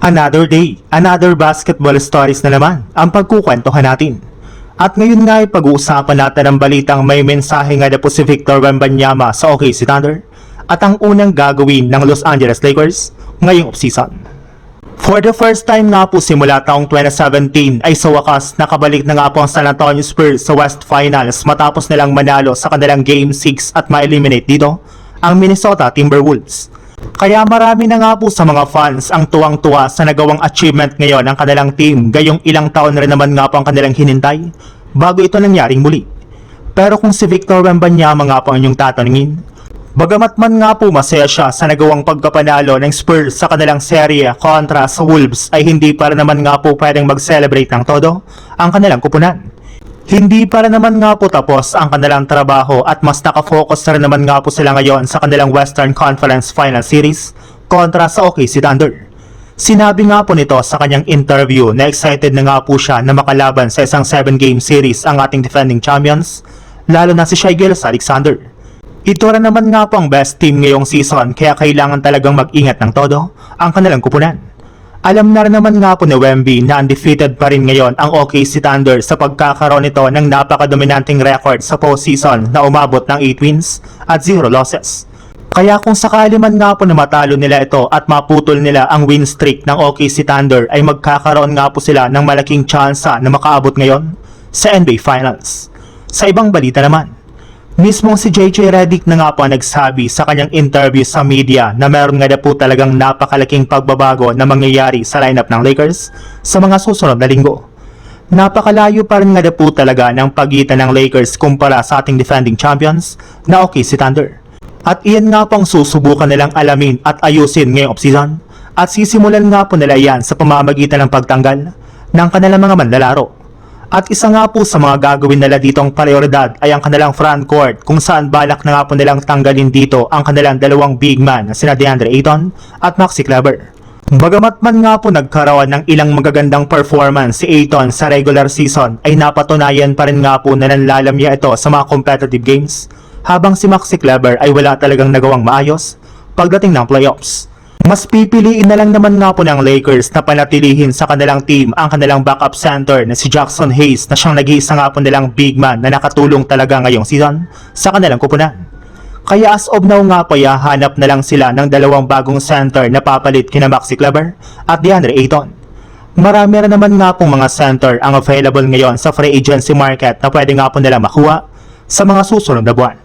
Another day, another basketball stories na naman ang pagkukwentuhan natin. At ngayon nga ay pag-uusapan natin ang balitang may mensahe nga na po si Victor Wembanyama sa OKC Thunder at ang unang gagawin ng Los Angeles Lakers ngayong offseason. For the first time nga po simula taong 2017 ay sa wakas nakabalik na nga po ang San Antonio Spurs sa West Finals matapos nilang manalo sa kanilang Game 6 at ma-eliminate dito ang Minnesota Timberwolves. Kaya marami na nga po sa mga fans ang tuwang-tuwa sa nagawang achievement ngayon ng kanilang team, gayong ilang taon na rin naman nga po ang kanilang hinintay bago ito nangyaring muli. Pero kung si Victor Wembanyama nga po ang inyong tatanungin, bagamat man nga po masaya siya sa nagawang pagkapanalo ng Spurs sa kanilang serye kontra sa Wolves ay hindi para naman nga po pwedeng mag-celebrate ng todo ang kanilang kupunan. Hindi para naman nga po tapos ang kanilang trabaho at mas nakafocus na rin naman nga po sila ngayon sa kanilang Western Conference Final Series kontra sa OKC Thunder. Sinabi nga po nito sa kanyang interview na excited na nga po siya na makalaban sa isang 7-game series ang ating defending champions, lalo na si Shai Gilgeous-Alexander. Ito rin naman nga po ang best team ngayong season kaya kailangan talagang mag-ingat ng todo ang kanilang kupunan. Alam na rin naman nga po ni Wemby na undefeated pa rin ngayon ang OKC Thunder sa pagkakaroon nito ng napakadominanting record sa postseason na umabot ng 8 wins at 0 losses. Kaya kung sakali man nga po na matalo nila ito at maputol nila ang win streak ng OKC Thunder ay magkakaroon nga po sila ng malaking tsansa na makaabot ngayon sa NBA Finals. Sa ibang balita naman, mismong si JJ Redick na nga po nagsabi sa kanyang interview sa media na meron nga na po talagang napakalaking pagbabago na mangyayari sa lineup ng Lakers sa mga susunod na linggo. Napakalayo pa rin nga na po talaga ng pagitan ng Lakers kumpara sa ating defending champions na OKC Thunder. At iyan nga pong susubukan nilang alamin at ayusin ngayong offseason at sisimulan nga po nila yan sa pamamagitan ng pagtanggal ng kanilang mga manlalaro. At isa nga po sa mga gagawin nila ditong prioridad ay ang kanilang front court kung saan balak na nga po nilang tanggalin dito ang kanilang dalawang big man na sina DeAndre Ayton at Maxi Kleber. Bagamat man nga po nagkaroon ng ilang magagandang performance si Ayton sa regular season ay napatunayan pa rin nga po na nanlalamya ito sa mga competitive games habang si Maxi Kleber ay wala talagang nagawang maayos pagdating ng playoffs. Mas pipiliin na lang naman nga po ng Lakers na panatilihin sa kanilang team ang kanilang backup center na si Jackson Hayes na siyang nag-iisa nga po nilang big man na nakatulong talaga ngayong season sa kanilang kupunan. Kaya as of now nga po hanap na lang sila ng dalawang bagong center na papalit kina Maxi Kleber at DeAndre Ayton. Marami na naman nga pong mga center ang available ngayon sa free agency market na pwede nga po nila makuha sa mga susunod na buwan.